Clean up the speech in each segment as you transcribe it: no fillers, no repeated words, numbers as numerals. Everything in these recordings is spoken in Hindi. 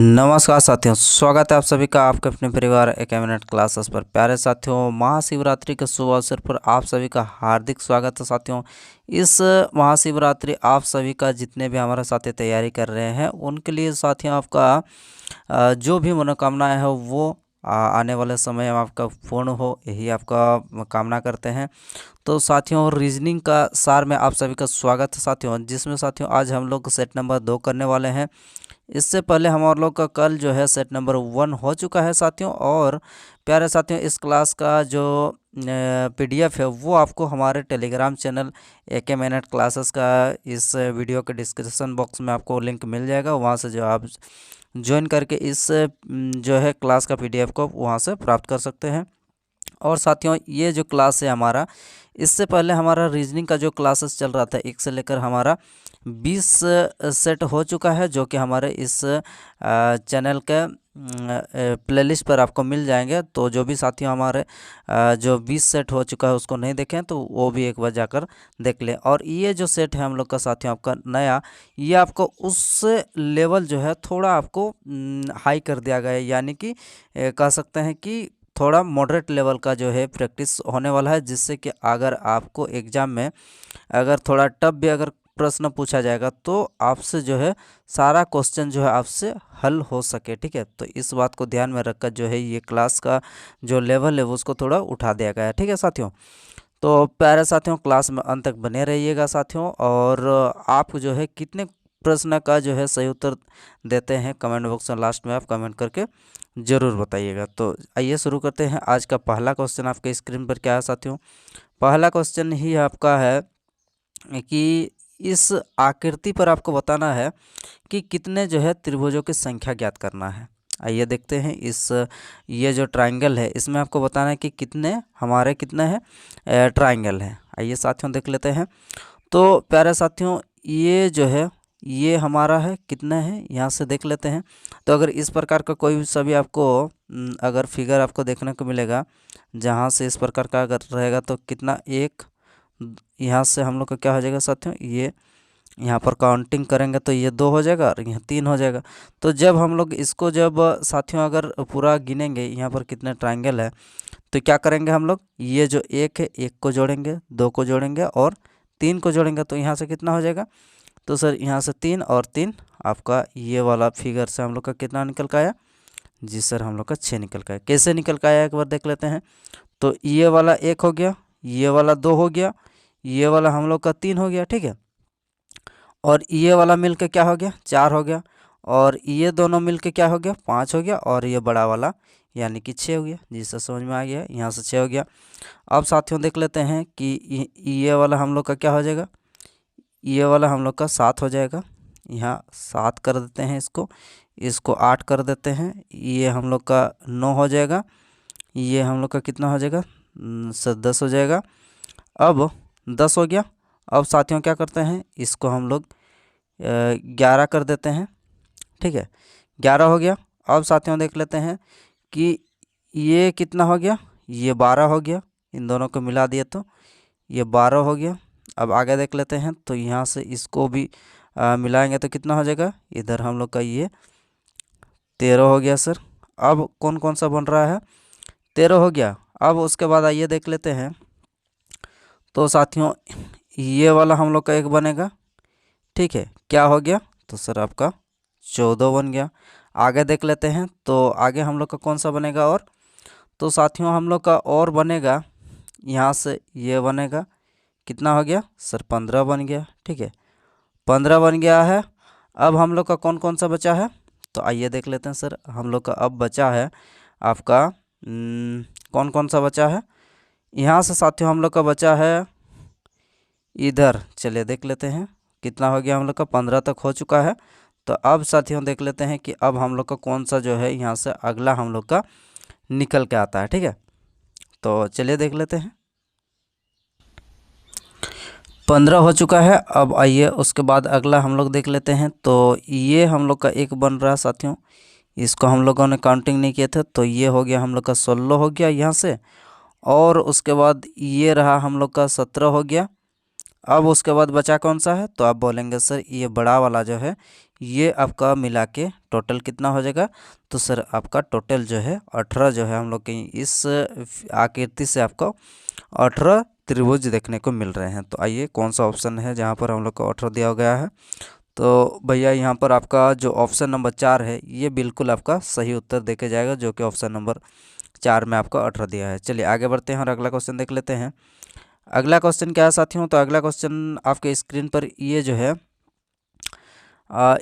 नमस्कार साथियों, स्वागत है आप सभी का आपके अपने परिवार एक मिनट क्लासेस पर। प्यारे साथियों, महाशिवरात्रि के शुभ अवसर पर आप सभी का हार्दिक स्वागत है। साथियों, इस महाशिवरात्रि आप सभी का जितने भी हमारे साथी तैयारी कर रहे हैं उनके लिए साथियों आपका जो भी मनोकामनाएं है वो आने वाले समय में आपका पूर्ण हो, यही आपका कामना करते हैं। तो साथियों, रीजनिंग का सार में आप सभी का स्वागत है साथियों, जिसमें साथियों आज हम लोग सेट नंबर 2 करने वाले हैं। इससे पहले हमारे लोग का कल जो है सेट नंबर 1 हो चुका है साथियों। और प्यारे साथियों, इस क्लास का जो पीडीएफ है वो आपको हमारे टेलीग्राम चैनल एक मिनट क्लासेस का इस वीडियो के डिस्क्रिप्शन बॉक्स में आपको लिंक मिल जाएगा। वहाँ से जो आप ज्वाइन करके इस जो है क्लास का पीडीएफ को वहाँ से प्राप्त कर सकते हैं। और साथियों, ये जो क्लास है हमारा, इससे पहले हमारा रीजनिंग का जो क्लासेस चल रहा था 1 से लेकर हमारा 20 सेट हो चुका है, जो कि हमारे इस चैनल के प्लेलिस्ट पर आपको मिल जाएंगे। तो जो भी साथियों हमारे जो 20 सेट हो चुका है उसको नहीं देखें तो वो भी एक बार जाकर देख लें। और ये जो सेट है हम लोग का साथियों आपका नया, ये आपको उस लेवल जो है थोड़ा आपको हाई कर दिया गया है, यानी कि कह सकते हैं कि थोड़ा मॉडरेट लेवल का जो है प्रैक्टिस होने वाला है, जिससे कि अगर आपको एग्ज़ाम में अगर थोड़ा टफ भी अगर प्रश्न पूछा जाएगा तो आपसे जो है सारा क्वेश्चन जो है आपसे हल हो सके। ठीक है, तो इस बात को ध्यान में रखकर जो है ये क्लास का जो लेवल है वो उसको थोड़ा उठा दिया गया है। ठीक है साथियों, तो प्यारे साथियों क्लास में अंत तक बने रहिएगा साथियों। और आप जो है कितने प्रश्न का जो है सही उत्तर देते हैं कमेंट बॉक्स में लास्ट में आप कमेंट करके ज़रूर बताइएगा। तो आइए शुरू करते हैं। आज का पहला क्वेश्चन आपके स्क्रीन पर क्या है साथियों? पहला क्वेश्चन ही आपका है कि इस आकृति पर आपको बताना है कि कितने जो है त्रिभुजों की संख्या ज्ञात करना है। आइए देखते हैं। ये जो ट्रायंगल है इसमें आपको बताना है कि कितने हैं ट्रायंगल है। आइए साथियों देख लेते हैं। तो प्यारे साथियों, ये जो है ये हमारा है कितना है, यहाँ से देख लेते हैं। तो अगर इस प्रकार का कोई भी सभी आपको अगर फिगर आपको देखने को मिलेगा जहाँ से इस प्रकार का अगर रहेगा तो कितना एक, यहाँ से हम लोग का क्या हो जाएगा साथियों, ये यहाँ पर काउंटिंग करेंगे तो ये 2 हो जाएगा और यहाँ 3 हो जाएगा। तो जब हम लोग इसको जब साथियों अगर पूरा गिनेंगे यहाँ पर कितने ट्रायंगल है तो क्या करेंगे हम लोग, ये जो एक है एक को जोड़ेंगे, 2 को जोड़ेंगे और 3 को जोड़ेंगे तो यहाँ से कितना हो जाएगा। तो सर यहाँ से 3 और 3 आपका ये वाला फिगर से हम लोग का कितना निकल का आया? जी सर, हम लोग का 6 निकल का आया। कैसे निकल का आया एक बार देख लेते हैं। तो ये वाला 1 हो गया, ये वाला 2 हो गया, ये वाला हम लोग का 3 हो गया। ठीक है, और ये वाला मिल के क्या हो गया 4 हो गया, और ये दोनों मिल के क्या हो गया 5 हो गया, और ये बड़ा वाला यानी कि 6 हो गया। जी सर समझ में आ गया, यहाँ से 6 हो गया। अब साथियों देख लेते हैं कि ये वाला हम लोग का क्या हो जाएगा, ये वाला हम लोग का 7 हो जाएगा। यहाँ 7 कर देते हैं, इसको 8 कर देते हैं, ये हम लोग का 9 हो जाएगा, ये हम लोग का कितना हो जाएगा सर 10 हो जाएगा। अब 10 हो गया। अब साथियों क्या करते हैं, इसको हम लोग 11 कर देते हैं। ठीक है, 11 हो गया। अब साथियों देख लेते हैं कि ये कितना हो गया, ये 12 हो गया। इन दोनों को मिला दिए तो ये 12 हो गया। अब आगे देख लेते हैं तो यहाँ से इसको भी मिलाएंगे तो कितना हो जाएगा, इधर हम लोग का ये 13 हो गया सर। अब कौन कौन सा बन रहा है, 13 हो गया। अब उसके बाद आइए देख लेते हैं। तो साथियों ये वाला हम लोग का एक बनेगा। ठीक है, क्या हो गया, तो सर आपका 14 बन गया। आगे देख लेते हैं तो आगे हम लोग का कौन सा बनेगा, और तो साथियों हम लोग का और बनेगा, यहाँ से ये बनेगा, कितना हो गया सर 15 बन गया। ठीक है, 15 बन गया है। अब हम लोग का कौन कौन सा बचा है, तो आइए देख लेते हैं सर। हम लोग का अब बचा है आपका कौन कौन सा बचा है, यहाँ से साथियों हम लोग का बचा है इधर। चलिए देख लेते हैं कितना हो गया, हम लोग का 15 तक हो चुका है। तो अब साथियों देख लेते हैं कि अब हम लोग का कौन सा जो है यहाँ से अगला हम लोग का निकल के आता है। ठीक है, तो चलिए देख लेते हैं। 15 हो चुका है। अब आइए उसके बाद अगला हम लोग देख लेते हैं। तो ये हम लोग का एक बन रहा है साथियों, इसको हम लोगों ने काउंटिंग नहीं किए थे, तो ये हो गया हम लोग का 16 हो गया यहाँ से। और उसके बाद ये रहा हम लोग का 17 हो गया। अब उसके बाद बचा कौन सा है, तो आप बोलेंगे सर ये बड़ा वाला जो है ये आपका मिला के टोटल कितना हो जाएगा, तो सर आपका टोटल जो है 18 जो है हम लोग के इस आकृति से आपको 18 त्रिभुज देखने को मिल रहे हैं। तो आइए कौन सा ऑप्शन है जहाँ पर हम लोग को 18 दिया गया है, तो भैया यहाँ पर आपका जो ऑप्शन नंबर 4 है ये बिल्कुल आपका सही उत्तर देके जाएगा, जो कि ऑप्शन नंबर 4 में आपका 18 दिया है। चलिए आगे बढ़ते हैं और अगला क्वेश्चन देख लेते हैं। अगला क्वेश्चन क्या है साथियों, तो अगला क्वेश्चन आपके स्क्रीन पर ये जो है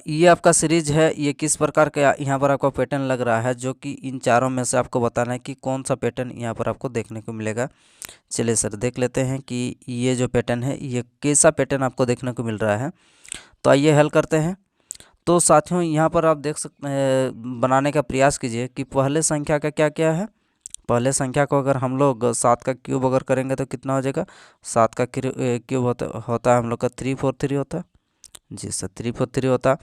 ये आपका सीरीज है, ये किस प्रकार का यहाँ पर आपको पैटर्न लग रहा है, जो कि इन चारों में से आपको बताना है कि कौन सा पैटर्न यहाँ पर आपको देखने को मिलेगा। चलिए सर देख लेते हैं कि ये जो पैटर्न है ये कैसा पैटर्न आपको देखने को मिल रहा है। तो आइए हल करते हैं। तो साथियों यहाँ पर आप देख सकते हैं, बनाने का प्रयास कीजिए कि पहले संख्या का क्या क्या है। पहले संख्या को अगर हम लोग 7 का क्यूब अगर करेंगे तो कितना हो जाएगा, 7 का क्यूब होता है हम लोग का 343 होता है। जी सर 343 होता।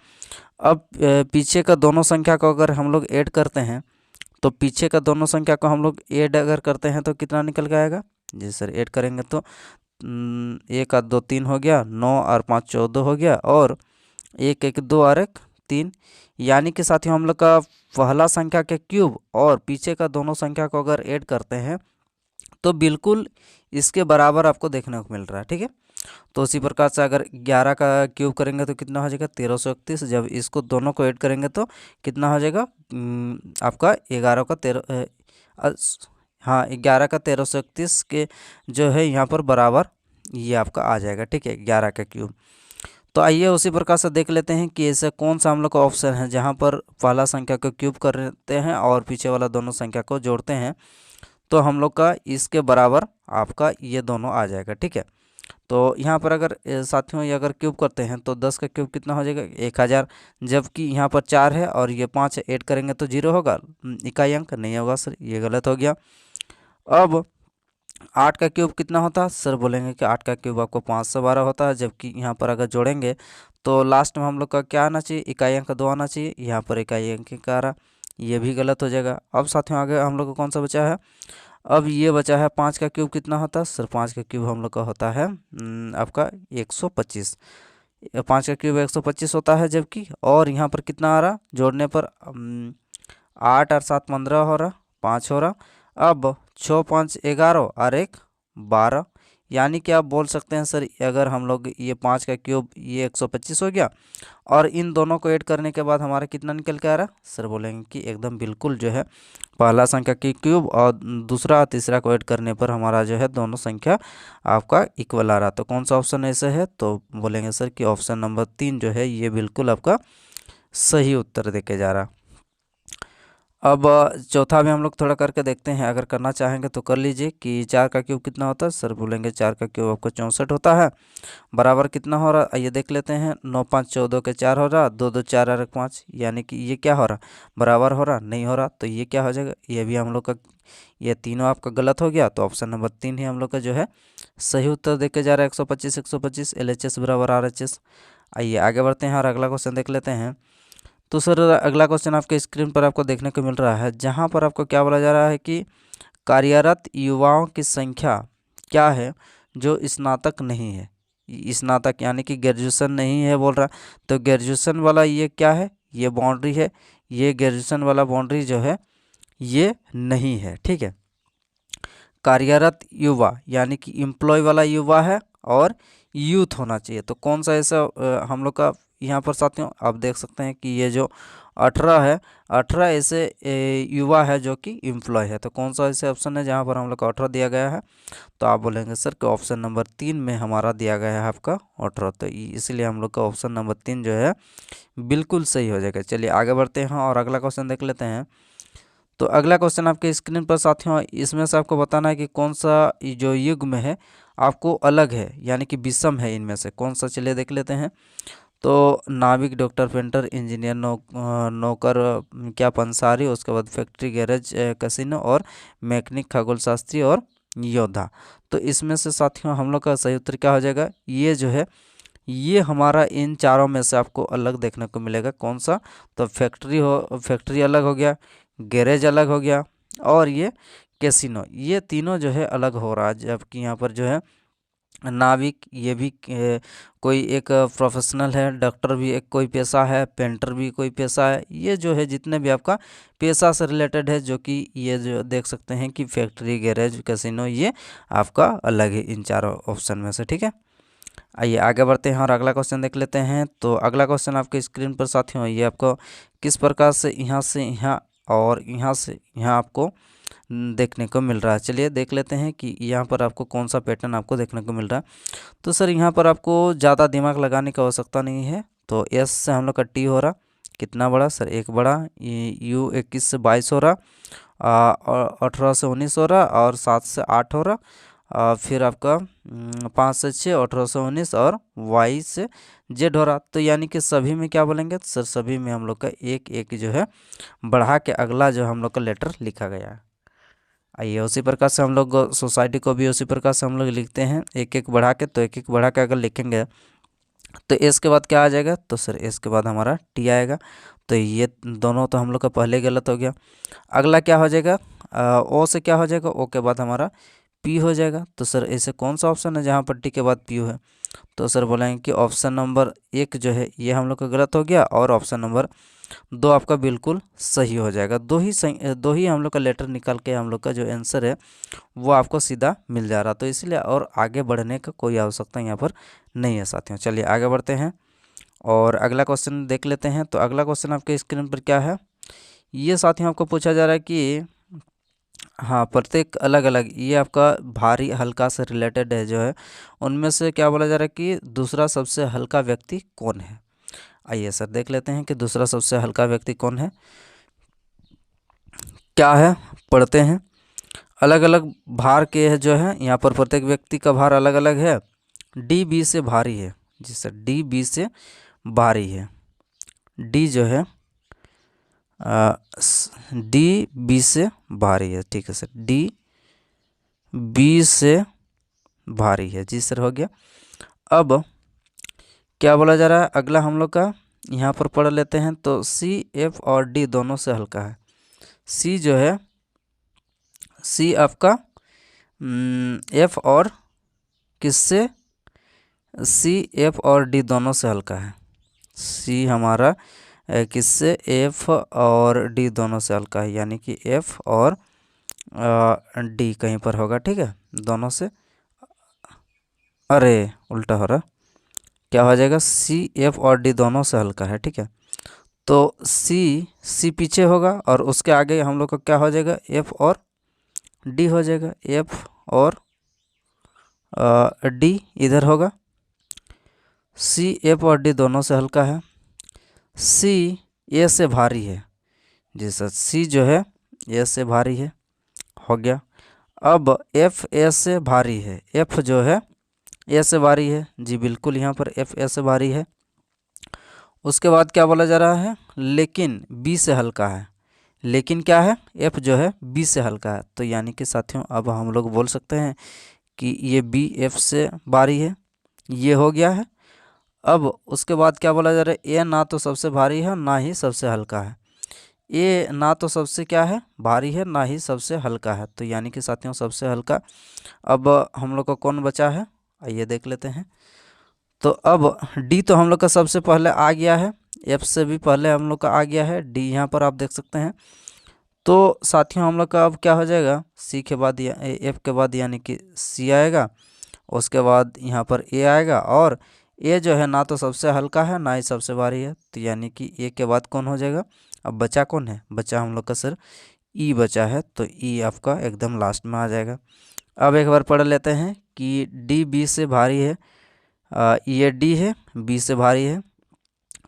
अब पीछे का दोनों संख्या को अगर हम लोग ऐड करते हैं, तो पीछे का दोनों संख्या को हम लोग ऐड अगर करते हैं तो कितना निकल के आएगा। जी सर ऐड करेंगे तो 1 और 2 3 हो गया, 9 और 5 14 हो गया, और 1 1 2 और 1 3। यानी कि साथियों हम लोग का पहला संख्या के क्यूब और पीछे का दोनों संख्या को अगर ऐड करते हैं तो बिल्कुल इसके बराबर आपको देखने को मिल रहा है। ठीक है, तो उसी प्रकार से अगर 11 का क्यूब करेंगे तो कितना हो जाएगा 1331। जब इसको दोनों को ऐड करेंगे तो कितना हो जाएगा आपका 11 का 13 हाँ 11 का 1331 के जो है यहाँ पर बराबर ये आपका आ जाएगा। ठीक है 11 का क्यूब। तो आइए उसी प्रकार से देख लेते हैं कि ऐसा कौन सा हम लोग का ऑप्शन है जहाँ पर पहला संख्या को क्यूब करते हैं और पीछे वाला दोनों संख्या को जोड़ते हैं, तो हम लोग का इसके बराबर आपका ये दोनों आ जाएगा। ठीक है, तो यहाँ पर अगर साथियों ये अगर क्यूब करते हैं तो 10 का क्यूब कितना हो जाएगा 1000, जबकि यहाँ पर 4 है और ये 5 ऐड करेंगे तो 0 होगा, इकाई अंक नहीं होगा सर, ये गलत हो गया। अब 8 का क्यूब कितना होता है, सर बोलेंगे कि 8 का क्यूब आपको 512 होता है, जबकि यहाँ पर अगर जोड़ेंगे तो लास्ट में हम लोग का क्या आना चाहिए, इकाई अंक 2 आना चाहिए, यहाँ पर इकाई अंक का आ रहा, ये भी गलत हो जाएगा। अब साथियों आगे हम लोग को कौन सा बचा है, अब ये बचा है 5 का क्यूब कितना होता है, सर 5 का क्यूब हम लोग का होता है आपका 125। 5 का क्यूब 125 होता है, जबकि और यहाँ पर कितना आ रहा, जोड़ने पर 8 और 7 15 हो रहा, 5 हो रहा। अब 6 5 11 और 1 12, यानी कि आप बोल सकते हैं सर अगर हम लोग ये 5 का क्यूब ये 125 हो गया और इन दोनों को ऐड करने के बाद हमारा कितना निकल के आ रहा, सर बोलेंगे कि एकदम बिल्कुल जो है पहला संख्या की क्यूब और दूसरा तीसरा को ऐड करने पर हमारा जो है दोनों संख्या आपका इक्वल आ रहा। तो कौन सा ऑप्शन ऐसे है, तो बोलेंगे सर कि ऑप्शन नंबर 3 जो है ये बिल्कुल आपका सही उत्तर देके जा रहा। अब चौथा भी हम लोग थोड़ा करके देखते हैं, अगर करना चाहेंगे तो कर लीजिए कि 4 का क्यूब कितना होता है, सर बोलेंगे 4 का क्यूब आपको 64 होता है, बराबर कितना हो रहा, आइए देख लेते हैं 9 5 14 के 4 हो रहा, 2 2 4 और 1 5, यानी कि ये क्या हो रहा, बराबर हो रहा नहीं हो रहा, तो ये क्या हो जाएगा, ये भी हम लोग का ये तीनों आपका गलत हो गया। तो ऑप्शन नंबर 3 ही हम लोग का जो है सही उत्तर देके जा रहा है 125 125 LHS बराबर RHS। आइए आगे बढ़ते हैं और अगला क्वेश्चन देख लेते हैं। तो सर अगला क्वेश्चन आपके स्क्रीन पर आपको देखने को मिल रहा है, जहां पर आपको क्या बोला जा रहा है कि कार्यरत युवाओं की संख्या क्या है जो स्नातक नहीं है। स्नातक यानी कि ग्रेजुएशन नहीं है बोल रहा, तो ग्रेजुएशन वाला ये क्या है, ये बाउंड्री है, ये ग्रेजुएशन वाला बाउंड्री जो है ये नहीं है। ठीक है, कार्यरत युवा यानी कि एम्प्लॉय वाला युवा है और यूथ होना चाहिए। तो कौन सा ऐसा हम लोग का यहाँ पर साथियों आप देख सकते हैं कि ये जो 18 है, 18 ऐसे युवा है जो कि एम्प्लॉय है। तो कौन सा ऐसे ऑप्शन है जहाँ पर हम लोग का 18 दिया गया है, तो आप बोलेंगे सर कि ऑप्शन नंबर 3 में हमारा दिया गया है आपका 18, तो इसलिए हम लोग का ऑप्शन नंबर 3 जो है बिल्कुल सही हो जाएगा। चलिए आगे बढ़ते हैं और अगला क्वेश्चन देख लेते हैं। तो अगला क्वेश्चन आपके स्क्रीन पर साथियों, इसमें से आपको बताना है कि कौन सा जो युग्म है आपको अलग है यानी कि विषम है, इनमें से कौन सा, चलिए देख लेते हैं। तो नाविक, डॉक्टर, पेंटर, इंजीनियर, नौकर क्या पंसारी, उसके बाद फैक्ट्री, गैरेज, कैसीनो और मैकेनिक, खगोल शास्त्री और योद्धा। तो इसमें से साथियों हम लोग का सही उत्तर क्या हो जाएगा, ये जो है ये हमारा इन चारों में से आपको अलग देखने को मिलेगा। कौन सा, तो फैक्ट्री अलग हो गया, गैरेज अलग हो गया और ये कैसीनो, ये तीनों जो है अलग हो रहा है, जबकि यहाँ पर जो है नाविक ये भी कोई एक प्रोफेशनल है। डॉक्टर भी एक कोई पेशा है। पेंटर भी कोई पेशा है। ये जो है जितने भी आपका पेशा से रिलेटेड है, जो कि ये जो देख सकते हैं कि फैक्ट्री, गैरेज, कैसीनो, ये आपका अलग है इन चारों ऑप्शन में से। ठीक है, आइए आगे बढ़ते हैं और अगला क्वेश्चन देख लेते हैं। तो अगला क्वेश्चन आपके स्क्रीन पर साथियों, ये आपको किस प्रकार से यहाँ और यहाँ से यहाँ आपको देखने को मिल रहा है। चलिए देख लेते हैं कि यहाँ पर आपको कौन सा पैटर्न आपको देखने को मिल रहा है। तो सर यहाँ पर आपको ज़्यादा दिमाग लगाने की आवश्यकता नहीं है। तो एस से हम लोग का टी हो रहा, कितना बड़ा सर, एक बड़ा। यू 21 से 22 हो रहा, 18 से 19 हो रहा, और 7 से 8 हो रहा, फिर आपका 5 से 6, 18 से 19, और वाई से जेड हो रहा। तो यानी कि सभी में क्या बोलेंगे सर, सभी में हम लोग का एक एक जो है बढ़ा के अगला जो हम लोग का लेटर लिखा गया है। आइए उसी प्रकार से हम लोग सोसाइटी को भी उसी प्रकार से हम लोग लिखते हैं, एक एक बढ़ा के। तो एक एक बढ़ा के अगर लिखेंगे तो एस के बाद क्या आ जाएगा, तो सर एस के बाद हमारा टी आएगा। तो ये दोनों तो हम लोग का पहले गलत हो गया। अगला क्या हो जाएगा, ओ से क्या हो जाएगा, ओ के बाद हमारा पी हो जाएगा। तो सर ऐसे कौन सा ऑप्शन है जहाँ पर टी के बाद पी है, तो सर बोलेंगे कि ऑप्शन नंबर 1 जो है ये हम लोग का गलत हो गया, और ऑप्शन नंबर 2 आपका बिल्कुल सही हो जाएगा। दो ही हम लोग का लेटर निकाल के हम लोग का जो आंसर है वो आपको सीधा मिल जा रहा। तो इसलिए और आगे बढ़ने का कोई आवश्यकता यहाँ पर नहीं है साथियों। चलिए आगे बढ़ते हैं और अगला क्वेश्चन देख लेते हैं। तो अगला क्वेश्चन आपके स्क्रीन पर क्या है, ये साथियों आपको पूछा जा रहा है कि हाँ, प्रत्येक अलग अलग ये आपका भारी हल्का से रिलेटेड है जो है, उनमें से क्या बोला जा रहा है कि दूसरा सबसे हल्का व्यक्ति कौन है। आइए सर देख लेते हैं कि दूसरा सबसे हल्का व्यक्ति कौन है, क्या है, पढ़ते हैं। अलग अलग भार के है जो है, यहाँ पर प्रत्येक व्यक्ति का भार अलग अलग है। डी बी से भारी है जी सर, डी बी से भारी है। डी जो है डी बी से भारी है, ठीक है सर, डी बी से भारी है जी सर, हो गया। अब क्या बोला जा रहा है अगला हम लोग का, यहाँ पर पढ़ लेते हैं। तो सी एफ और डी दोनों से हल्का है। सी जो है, सी आपका एफ और किससे, सी एफ और डी दोनों से हल्का है। सी हमारा किससे, एफ और डी दोनों से हल्का है, यानी कि एफ और डी कहीं पर होगा, ठीक है, दोनों से। अरे उल्टा हो रहा, क्या हो जाएगा, सी एफ और डी दोनों से हल्का है, ठीक है। तो सी पीछे होगा और उसके आगे हम लोग का क्या हो जाएगा, एफ और डी हो जाएगा। एफ और डी इधर होगा। सी एफ और डी दोनों से हल्का है। सी ए से भारी है जी सर, सी जो है ए से भारी है, हो गया। अब एफ ए से भारी है, एफ जो है ए से भारी है जी, बिल्कुल यहाँ पर एफ ए से भारी है। उसके बाद क्या बोला जा रहा है, लेकिन बी से हल्का है। लेकिन क्या है, एफ जो है बी से हल्का है। तो यानी कि साथियों अब हम लोग बोल सकते हैं कि ये बी एफ से भारी है, ये हो गया है। अब उसके बाद क्या बोला जा रहा है, ए ना तो सबसे भारी है ना ही सबसे हल्का है। ए ना तो सबसे क्या है, भारी है, ना ही सबसे हल्का है। तो यानी कि साथियों सबसे हल्का अब हम लोग का कौन बचा है, आइए देख लेते हैं। तो अब डी तो हम लोग का सबसे पहले आ गया है, एफ से भी पहले हम लोग का आ गया है डी, यहाँ पर आप देख सकते हैं। तो साथियों हम लोग का अब क्या हो जाएगा, सी के बाद या एफ के बाद यानी कि सी आएगा, उसके बाद यहाँ पर ए आएगा, और ए जो है ना तो सबसे हल्का है ना ही सबसे भारी है। तो यानी कि ए के बाद कौन हो जाएगा, अब बचा कौन है, बचा हम लोग का सर ई बचा है। तो ई आपका एकदम लास्ट में आ जाएगा। अब एक बार पढ़ लेते हैं कि डी बी से भारी है, ये डी है, बी से भारी है।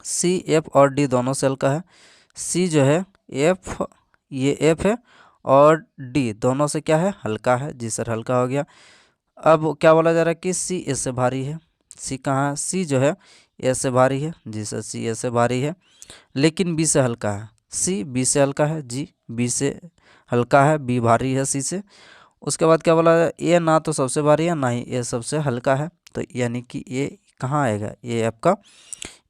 सी एफ और डी दोनों से हल्का है। सी जो है एफ, ये एफ है, और डी दोनों से क्या है, हल्का है जी सर, हल्का हो गया। अब क्या बोला जा रहा है कि सी ए से भारी है। सी कहाँ है, सी जो है ए से भारी है जी सर, सी ए से भारी है, लेकिन बी से हल्का है। सी बी से हल्का है जी, बी से हल्का है, बी भारी है सी से। उसके बाद क्या बोला, ए ना तो सबसे भारी है ना ही ए सबसे हल्का है। तो यानी कि ए कहाँ आएगा, ये आपका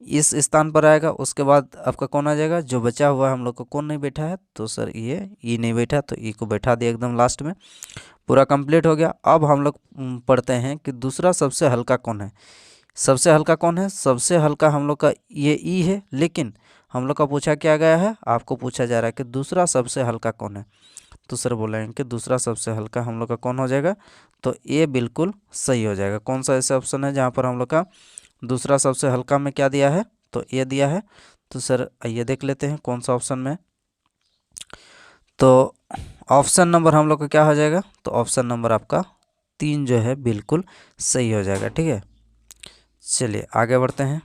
इस स्थान पर आएगा। उसके बाद आपका कौन आ जाएगा, जो बचा हुआ है हम लोग को कौन नहीं बैठा है, तो सर ये ई नहीं बैठा, तो ई को बैठा दिया एकदम लास्ट में। पूरा कंप्लीट हो गया। अब हम लोग पढ़ते हैं कि दूसरा सबसे हल्का कौन है। सबसे हल्का कौन है? सबसे हल्का हम लोग का ये ई है, लेकिन हम लोग का पूछा क्या गया है, आपको पूछा जा रहा है कि दूसरा सबसे हल्का कौन है। तो सर बोलेंगे कि दूसरा सबसे हल्का हम लोग का कौन हो जाएगा, तो ये बिल्कुल सही हो जाएगा। कौन सा ऐसा ऑप्शन है जहाँ पर हम लोग का दूसरा सबसे हल्का में क्या दिया है, तो ये दिया है। तो सर आइए देख लेते हैं कौन सा ऑप्शन में। तो ऑप्शन नंबर हम लोग का क्या हो जाएगा, तो ऑप्शन नंबर आपका 3 जो है बिल्कुल सही हो जाएगा। ठीक है, चलिए आगे बढ़ते हैं।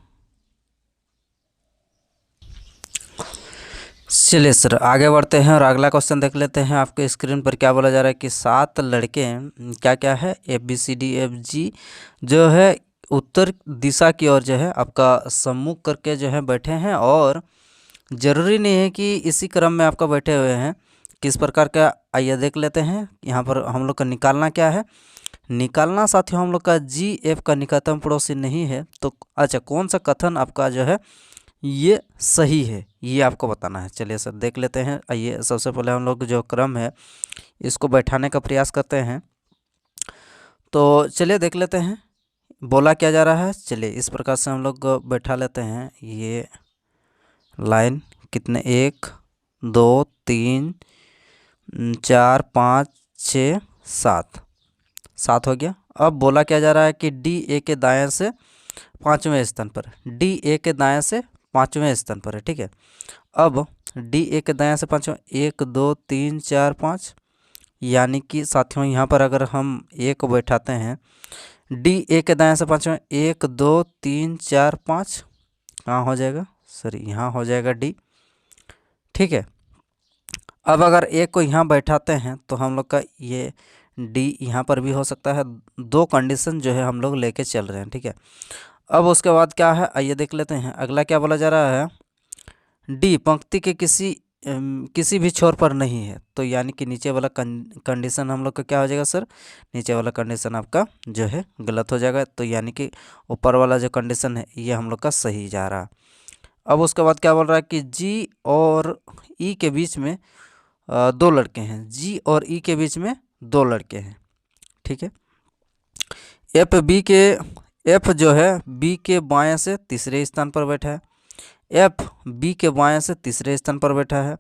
चलिए सर आगे बढ़ते हैं और अगला क्वेश्चन देख लेते हैं। आपके स्क्रीन पर क्या बोला जा रहा है कि 7 लड़के क्या क्या है, ABCDFG जो है उत्तर दिशा की ओर जो है आपका सम्मुख करके जो है बैठे हैं, और ज़रूरी नहीं है कि इसी क्रम में आपका बैठे हुए हैं। किस प्रकार का, आइए देख लेते हैं। यहाँ पर हम लोग का निकालना क्या है, निकालना साथियों हम लोग का GF का निकटतम पड़ोसी नहीं है। तो अच्छा, कौन सा कथन आपका जो है ये सही है, ये आपको बताना है। चलिए सर देख लेते हैं। आइए सबसे पहले हम लोग जो क्रम है इसको बैठाने का प्रयास करते हैं। तो चलिए देख लेते हैं बोला क्या जा रहा है। चलिए इस प्रकार से हम लोग बैठा लेते हैं। ये लाइन कितने, 1 2 3 4 5 6 7, 7 हो गया। अब बोला क्या जा रहा है कि DA के दाएं से 5वें स्थान पर, DA के दाएं से 5वें स्थान पर है। ठीक है, अब DA के दाएं से 5वें, 1 2 3 4 5, यानी कि साथियों यहाँ पर अगर हम A को बैठाते हैं, DA के दाएं से 5वें, 1 2 3 4 5, कहाँ हो जाएगा सर, यहाँ हो जाएगा D। ठीक है, अब अगर A को यहाँ बैठाते हैं तो हम लोग का ये D यहाँ पर भी हो सकता है। 2 कंडीशन जो है हम लोग लेके चल रहे हैं। ठीक है, अब उसके बाद क्या है, आइए देख लेते हैं। अगला क्या बोला जा रहा है, D पंक्ति के किसी भी छोर पर नहीं है। तो यानी कि नीचे वाला कंडीशन हम लोग का क्या हो जाएगा सर, नीचे वाला कंडीशन आपका जो है गलत हो जाएगा। तो यानी कि ऊपर वाला जो कंडीशन है ये हम लोग का सही जा रहा है। अब उसके बाद क्या बोल रहा है कि G और E के बीच में 2 लड़के हैं। G और E के बीच में 2 लड़के हैं। ठीक है, F जो है B के बाएं से तीसरे स्थान पर बैठा है। F B के बाएं से तीसरे स्थान पर बैठा है।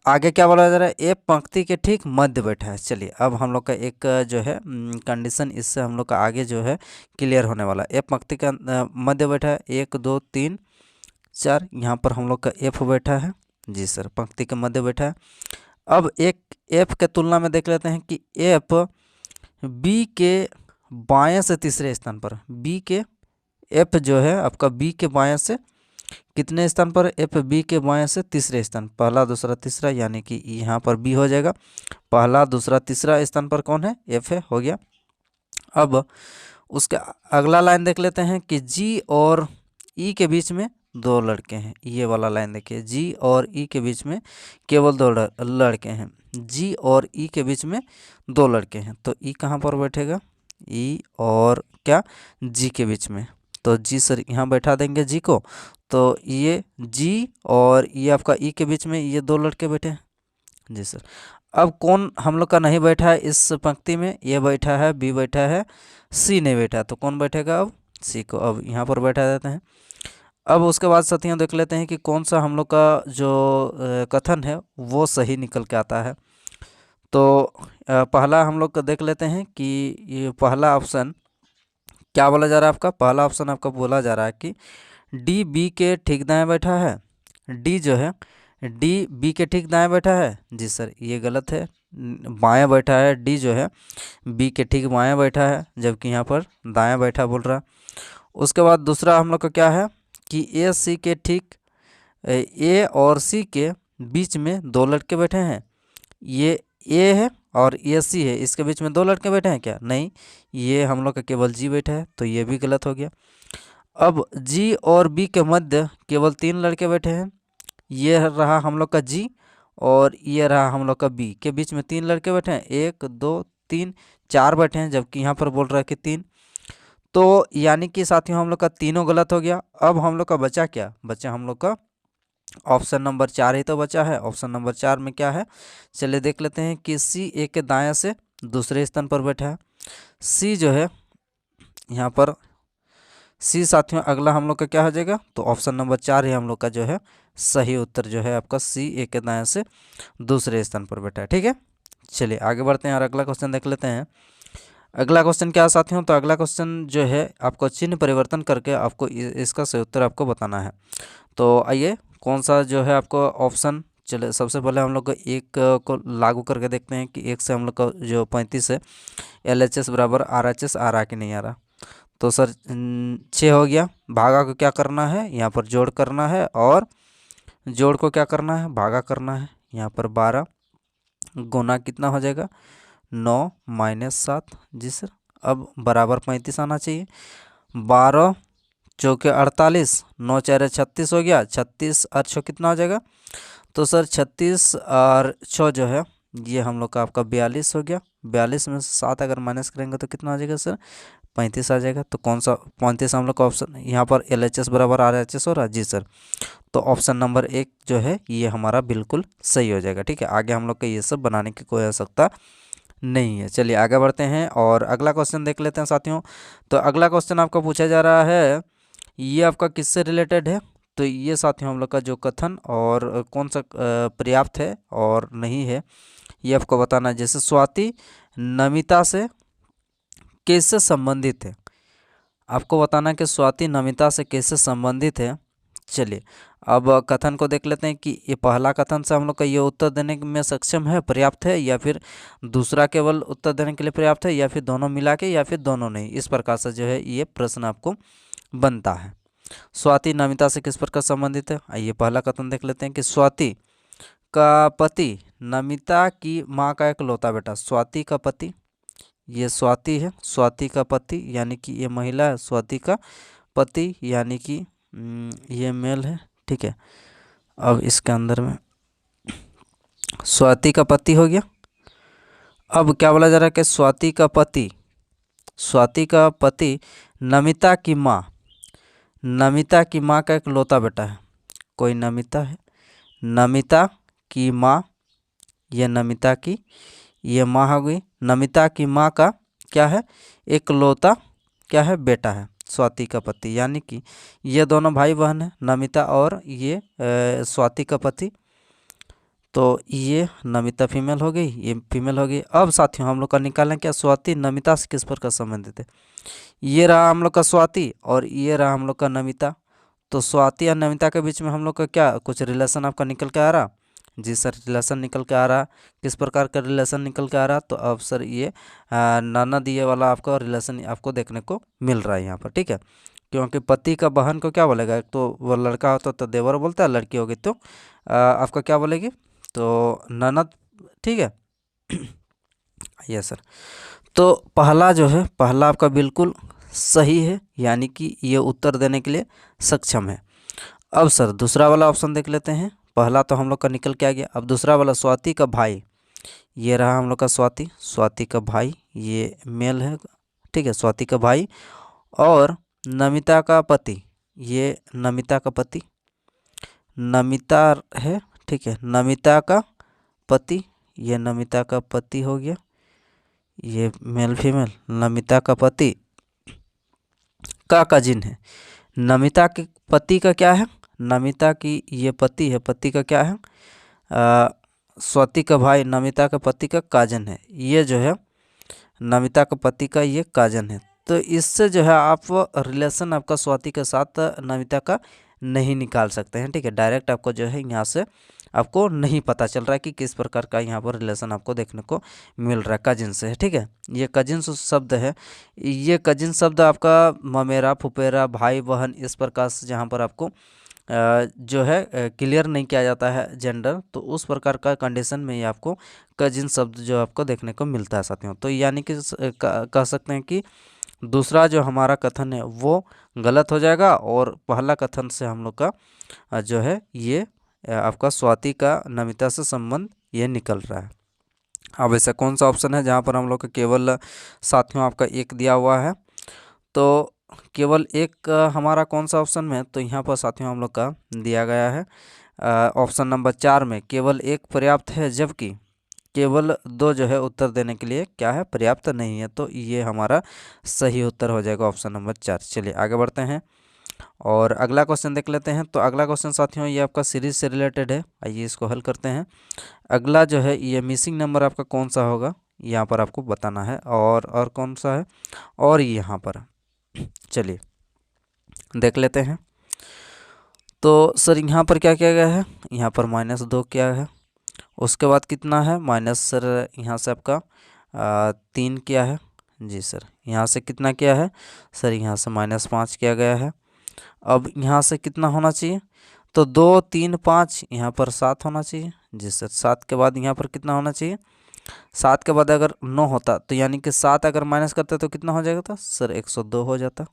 आगे क्या बोला जा रहा है, F पंक्ति के ठीक मध्य बैठा है। चलिए अब हम लोग का एक जो है कंडीशन, इससे हम लोग का आगे जो है क्लियर होने वाला है। F पंक्ति का मध्य बैठा है, 1 2 3 4, यहाँ पर हम लोग का F बैठा है। जी सर, पंक्ति के मध्य बैठा है। अब एक F के तुलना में देख लेते हैं कि F B के बाएं से तीसरे स्थान पर, B के F जो है आपका B के बाएं से कितने स्थान पर, F B के बाएं से तीसरे स्थान, पहला दूसरा तीसरा, यानी कि यहाँ पर B हो जाएगा। पहला दूसरा तीसरा स्थान पर कौन है, F है, हो गया। अब उसके अगला लाइन देख लेते हैं कि G और E के बीच में 2 लड़के हैं। ये वाला लाइन देखिए, G और E के बीच में केवल 2 लड़के हैं। G और E के बीच में 2 लड़के हैं, तो E कहाँ पर बैठेगा, E और क्या, G के बीच में। तो G सर यहाँ बैठा देंगे G को। तो ये G और ये आपका E के बीच में ये 2 लड़के बैठे हैं। जी सर, अब कौन हम लोग का नहीं बैठा है इस पंक्ति में, ये बैठा है, B बैठा है, C नहीं बैठा, तो कौन बैठेगा अब, C को अब यहाँ पर बैठा देते हैं। अब उसके बाद साथियों देख लेते हैं कि कौन सा हम लोग का जो कथन है वो सही निकल के आता है। तो पहला हम लोग का देख लेते हैं कि ये पहला ऑप्शन क्या बोला जा रहा है आपका, पहला ऑप्शन आपका बोला जा रहा है कि D B के ठीक दाएं बैठा है। D जो है D B के ठीक दाएं बैठा है। जी सर ये गलत है, बाएं बैठा है। D जो है B के ठीक बाएं बैठा है, जबकि यहाँ पर दाएं बैठा बोल रहा है। उसके बाद दूसरा हम लोग का क्या है कि A और C के बीच में 2 लड़के बैठे हैं। ये A है और ये C है, इसके बीच में 2 लड़के बैठे हैं क्या, नहीं, ये हम लोग का केवल G बैठा है, तो ये भी गलत हो गया। अब G और B के मध्य केवल 3 लड़के बैठे हैं। ये रहा हम लोग का G और ये रहा हम लोग का B, के बीच में 3 लड़के बैठे हैं, 1 2 3 4 बैठे हैं, जबकि यहाँ पर बोल रहा है कि 3। तो यानी कि साथियों हम लोग का तीनों गलत हो गया। अब हम लोग का बचा क्या, बचा हम लोग का ऑप्शन नंबर 4 ही तो बचा है। ऑप्शन नंबर 4 में क्या है, चलिए देख लेते हैं कि सी ए के दाएं से दूसरे स्थान पर बैठा है। सी जो है यहाँ पर सी साथियों अगला हम लोग का क्या हो जाएगा, तो ऑप्शन नंबर 4 ही हम लोग का जो है सही उत्तर जो है आपका सी ए के दाएं से दूसरे स्थान पर बैठा है। ठीक है, चलिए आगे बढ़ते हैं और अगला क्वेश्चन देख लेते हैं। अगला क्वेश्चन क्या है साथियों, तो अगला क्वेश्चन जो है आपको चिन्ह परिवर्तन करके आपको इसका सही उत्तर आपको बताना है। तो आइए कौन सा जो है आपको ऑप्शन, चले सबसे पहले हम लोग को एक को लागू करके देखते हैं कि एक से हम लोग का जो 35 है LHS बराबर RHS आ रहा कि नहीं आ रहा। तो सर 6 हो गया, भागा को क्या करना है, यहाँ पर जोड़ करना है और जोड़ को क्या करना है, भागा करना है। यहाँ पर 12 गुना कितना हो जाएगा 9 - 7 जी सर। अब बराबर 35 आना चाहिए। 12 चौके 48, 9 4 36 हो गया। 36 और 6 कितना हो जाएगा, तो सर 36 और 6 जो है ये हम लोग का आपका 42 हो गया। 42 में से 7 अगर माइनस करेंगे तो कितना आ जाएगा सर 35 आ जाएगा। तो कौन सा 35 हम लोग का ऑप्शन यहाँ पर LHS बराबर RHS हो रहा है जी सर। तो ऑप्शन नंबर 1 जो है ये हमारा बिल्कुल सही हो जाएगा। ठीक है, आगे हम लोग का ये सब बनाने की कोई आवश्यकता नहीं है। चलिए आगे बढ़ते हैं और अगला क्वेश्चन देख लेते हैं साथियों। तो अगला क्वेश्चन आपका पूछा जा रहा है, ये आपका किससे रिलेटेड है, तो ये साथियों हम लोग का जो कथन और कौन सा पर्याप्त है और नहीं है ये आपको बताना है। जैसे स्वाति नमिता से कैसे संबंधित है, आपको बताना है कि स्वाति नमिता से कैसे संबंधित है। चलिए अब कथन को देख लेते हैं कि ये पहला कथन से हम लोग का ये उत्तर देने में सक्षम है, पर्याप्त है, या फिर दूसरा केवल उत्तर देने के लिए पर्याप्त है, या फिर दोनों मिला के, या फिर दोनों नहीं। इस प्रकार से जो है ये प्रश्न आपको बनता है। स्वाति नमिता से किस प्रकार संबंधित है, आइए पहला कथन देख लेते हैं कि स्वाति का पति नमिता की माँ का इकलौता बेटा। स्वाति का पति, ये स्वाति है, स्वाति का पति यानी कि ये महिला है, स्वाति का पति यानी कि ये मेल है। ठीक है, अब इसके अंदर में स्वाति का पति हो गया। अब क्या बोला जा रहा है कि स्वाति का पति, स्वाति का पति नमिता की माँ, नमिता की माँ का इकलौता बेटा है। कोई नमिता है, नमिता की माँ, ये नमिता की ये माँ हो गई। नमिता की माँ का क्या है, इकलौता क्या है, बेटा है स्वाति का पति, यानी कि ये दोनों भाई बहन हैं, नमिता और ये स्वाति का पति। तो ये नमिता फीमेल हो गई, ये फीमेल हो गई। अब साथियों हम लोग का निकालें क्या, स्वाति नमिता से किस प्रकार संबंधित है। ये रहा हम लोग का स्वाति और ये रहा हम लोग का नमिता। तो स्वाति और नमिता के बीच में हम लोग का क्या कुछ रिलेशन आपका निकल के आ रहा, जी सर रिलेशन निकल के आ रहा। किस प्रकार का रिलेशन निकल के आ रहा, तो अब सर ये ननद ये वाला आपका रिलेशन आपको देखने को मिल रहा है यहाँ पर। ठीक है, क्योंकि पति का बहन को क्या बोलेगा, एक तो वो लड़का होता तो देवर बोलता है, लड़की होगी तो आपका क्या बोलेगी, तो ननद। ठीक है यस सर। तो पहला जो है, पहला आपका बिल्कुल सही है, यानी कि ये उत्तर देने के लिए सक्षम है। अब सर दूसरा वाला ऑप्शन देख लेते हैं। पहला तो हम लोग का निकल के आ गया। अब दूसरा वाला स्वाति का भाई, ये रहा हम लोग का स्वाति, स्वाति का भाई ये मेल है। ठीक है, स्वाति का भाई और नमिता का पति, ये नमिता का पति, नमिता है। ठीक है, नमिता का पति, ये नमिता का पति हो गया, ये मेल फीमेल। नमिता का पति का कजिन है। नमिता के पति का क्या है, नमिता की ये पति है, पति का क्या है स्वाति का भाई, नमिता के पति का काजन है। ये जो है नमिता के पति का ये काजन है। तो इससे जो है आप रिलेशन आपका स्वाति के साथ नमिता का नहीं निकाल सकते हैं। ठीक है, डायरेक्ट आपको जो है यहाँ से आपको नहीं पता चल रहा है कि किस प्रकार का यहाँ पर रिलेशन आपको देखने को मिल रहा है कजिन से। ठीक है, ये कजिन शब्द है, ये कजिन शब्द आपका ममेरा फुफेरा भाई बहन इस प्रकार से जहाँ पर आपको जो है क्लियर नहीं किया जाता है जेंडर, तो उस प्रकार का कंडीशन में ये आपको कजिन शब्द जो आपको देखने को मिलता है साथियों। तो यानी कि कह सकते हैं कि दूसरा जो हमारा कथन है वो गलत हो जाएगा और पहला कथन से हम लोग का जो है ये आपका स्वाति का नमिता से संबंध ये निकल रहा है। अब ऐसा कौन सा ऑप्शन है जहाँ पर हम लोग का केवल साथियों आपका एक दिया हुआ है, तो केवल एक हमारा कौन सा ऑप्शन में, तो यहाँ पर साथियों हम लोग का दिया गया है ऑप्शन नंबर 4 में केवल 1 पर्याप्त है, जबकि केवल 2 जो है उत्तर देने के लिए क्या है, पर्याप्त नहीं है। तो ये हमारा सही उत्तर हो जाएगा ऑप्शन नंबर 4। चलिए आगे बढ़ते हैं और अगला क्वेश्चन देख लेते हैं। तो अगला क्वेश्चन साथियों ये आपका सीरीज से रिलेटेड है, आइए इसको हल करते हैं। अगला जो है ये मिसिंग नंबर आपका कौन सा होगा, यहाँ पर आपको बताना है, और कौन सा है, और यहाँ पर चलिए देख लेते हैं। तो सर यहाँ पर क्या किया गया है, यहाँ पर -2 क्या है, उसके बाद कितना है माइनस, सर यहाँ से आपका 3 किया है जी सर, यहाँ से कितना किया है सर, यहाँ से -5 किया गया है। अब यहाँ से कितना होना चाहिए, तो 2 3 5, यहाँ पर 7 होना चाहिए जी सर। 7 के बाद यहाँ पर कितना होना चाहिए, 7 के बाद अगर 9 होता तो यानी कि 7 अगर माइनस करते तो कितना हो जाएगा था सर, 102 हो जाता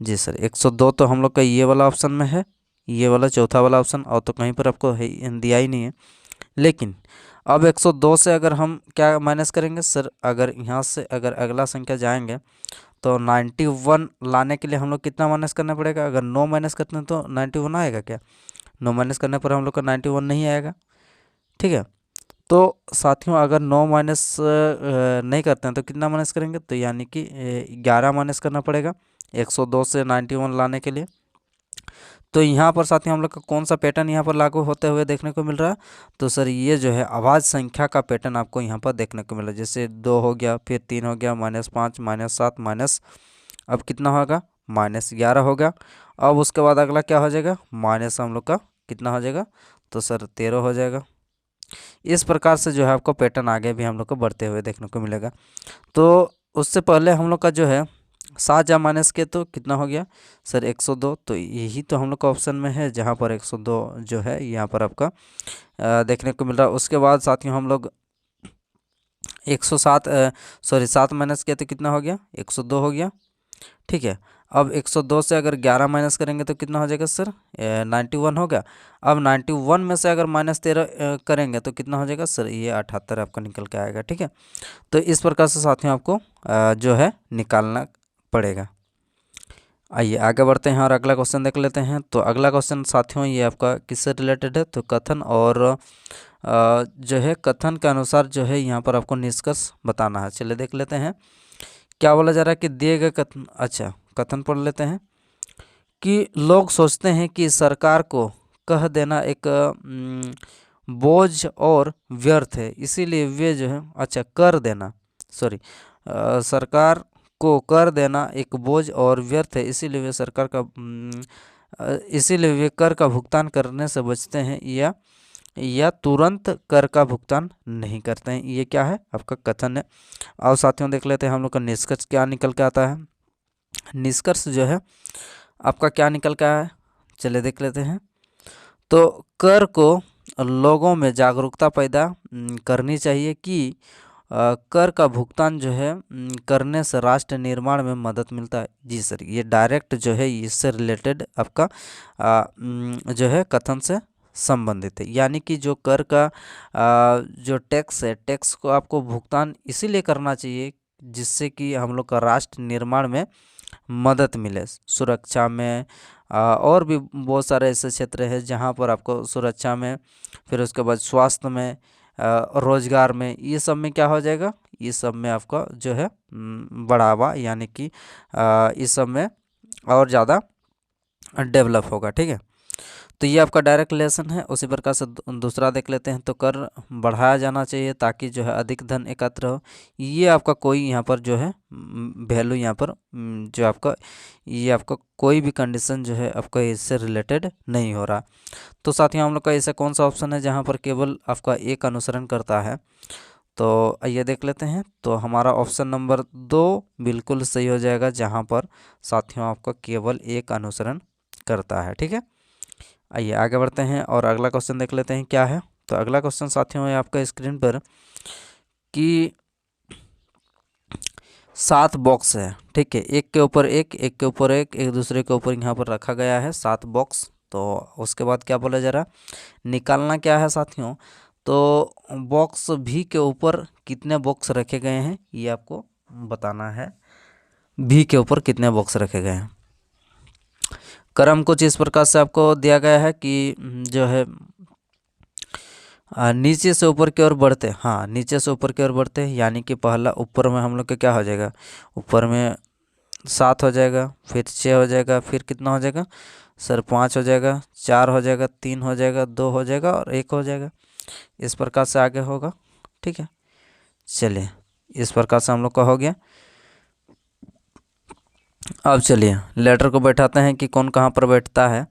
जी सर। 102 तो हम लोग का ये वाला ऑप्शन में है, ये वाला चौथा वाला ऑप्शन, और तो कहीं पर आपको दिया ही नहीं है। लेकिन अब 102 से अगर हम क्या माइनस करेंगे सर, अगर यहाँ से अगर अगला संख्या जाएंगे तो 91 लाने के लिए हम लोग कितना माइनस करना पड़ेगा, अगर 9 माइनस करते हैं तो 91 आएगा क्या, 9 माइनस करने पर हम लोग का 91 नहीं आएगा, ठीक है। तो साथियों अगर 9 माइनस नहीं करते हैं तो कितना माइनस करेंगे, तो यानी कि 11 माइनस करना पड़ेगा 102 से 91 लाने के लिए। तो यहाँ पर साथियों हम लोग का कौन सा पैटर्न यहाँ पर लागू होते हुए देखने को मिल रहा है, तो सर ये जो है आवाज़ संख्या का पैटर्न आपको यहाँ पर देखने को मिल रहा है। जैसे 2 हो गया, फिर 3 हो गया, -5 -7 माइनस, अब कितना होगा -11 होगा। अब उसके बाद अगला क्या हो जाएगा, माइनस हम लोग का कितना हो जाएगा, तो सर 13 हो जाएगा। इस प्रकार से जो है आपको पैटर्न आगे भी हम लोग को बढ़ते हुए देखने को मिलेगा। तो उससे पहले हम लोग का जो है 7 या माइनस के तो कितना हो गया सर 102, तो यही तो हम लोग का ऑप्शन में है जहाँ पर 102 जो है यहाँ पर आपका देखने को मिल रहा है। उसके बाद साथियों हम लोग 107 सॉरी 7 माइनस किया तो कितना हो गया 102 हो गया, ठीक है। अब 102 से अगर 11 माइनस करेंगे तो कितना हो जाएगा सर 91 होगा। अब 91 में से अगर -13 करेंगे तो कितना हो जाएगा सर, ये 78 आपका निकल के आएगा, ठीक है। तो इस प्रकार से साथियों आपको जो है निकालना पड़ेगा। आइए आगे बढ़ते हैं और अगला क्वेश्चन देख लेते हैं। तो अगला क्वेश्चन साथियों ये आपका किससे रिलेटेड है, तो कथन और जो है कथन के अनुसार जो है यहाँ पर आपको निष्कर्ष बताना है। चलिए देख लेते हैं क्या बोला जा रहा है कि दिए गए कथन, अच्छा कथन पढ़ लेते हैं कि लोग सोचते हैं कि सरकार को कह देना एक बोझ और व्यर्थ है, इसीलिए वे जो है, अच्छा कर देना, सॉरी सरकार को कर देना एक बोझ और व्यर्थ है, इसीलिए वे सरकार का इसीलिए वे कर का भुगतान करने से बचते हैं या तुरंत कर का भुगतान नहीं करते हैं। ये क्या है आपका कथन है। और साथियों देख लेते हैं हम लोग का निष्कर्ष क्या निकल के आता है। निष्कर्ष जो है आपका क्या निकल के आया है, चलिए देख लेते हैं। तो कर को लोगों में जागरूकता पैदा करनी चाहिए कि कर का भुगतान जो है करने से राष्ट्र निर्माण में मदद मिलता है। जी सर, ये डायरेक्ट जो है इससे रिलेटेड आपका जो है कथन से संबंधित है। यानी कि जो कर का जो टैक्स है, टैक्स को आपको भुगतान इसीलिए करना चाहिए जिससे कि हम लोग का राष्ट्र निर्माण में मदद मिले, सुरक्षा में और भी बहुत सारे ऐसे क्षेत्र हैं जहाँ पर आपको सुरक्षा में, फिर उसके बाद स्वास्थ्य में, रोजगार में, ये सब में क्या हो जाएगा, ये सब में आपका जो है बढ़ावा, यानी कि इस सब में और ज़्यादा डेवलप होगा, ठीक है। तो ये आपका डायरेक्ट लेसन है। उसी प्रकार से दूसरा देख लेते हैं। तो कर बढ़ाया जाना चाहिए ताकि जो है अधिक धन एकत्र हो। ये आपका कोई यहाँ पर जो है वैल्यू यहाँ पर जो आपका ये आपका कोई भी कंडीशन जो है आपका इससे रिलेटेड नहीं हो रहा। तो साथियों हम लोग का ऐसा कौन सा ऑप्शन है जहाँ पर केवल आपका एक अनुसरण करता है, तो आइए देख लेते हैं। तो हमारा ऑप्शन नंबर 2 बिल्कुल सही हो जाएगा जहाँ पर साथियों आपका केवल एक अनुसरण करता है, ठीक है। आइए आगे बढ़ते हैं और अगला क्वेश्चन देख लेते हैं क्या है। तो अगला क्वेश्चन साथियों है आपका स्क्रीन पर कि 7 बॉक्स है, ठीक है, एक के ऊपर एक, एक के ऊपर एक दूसरे के ऊपर यहाँ पर रखा गया है 7 बॉक्स। तो उसके बाद क्या बोला जा रहा है, निकालना क्या है साथियों। तो बॉक्स भी के ऊपर कितने बॉक्स रखे गए हैं ये आपको बताना है, भी के ऊपर कितने बॉक्स रखे गए हैं। क्रम कुछ इस प्रकार से आपको दिया गया है कि जो है नीचे से ऊपर की ओर बढ़ते, हाँ नीचे से ऊपर की ओर बढ़ते हैं, यानी कि पहला ऊपर में हम लोग का क्या हो जाएगा, ऊपर में 7 हो जाएगा, फिर 6 हो जाएगा, फिर कितना हो जाएगा सर 5 हो जाएगा, 4 हो जाएगा, 3 हो जाएगा, 2 हो जाएगा और 1 हो जाएगा। इस प्रकार से आगे होगा। ठीक है, चलिए इस प्रकार से हम लोग का हो गया। अब चलिए लेटर को बैठाते हैं कि कौन कहाँ पर बैठता है।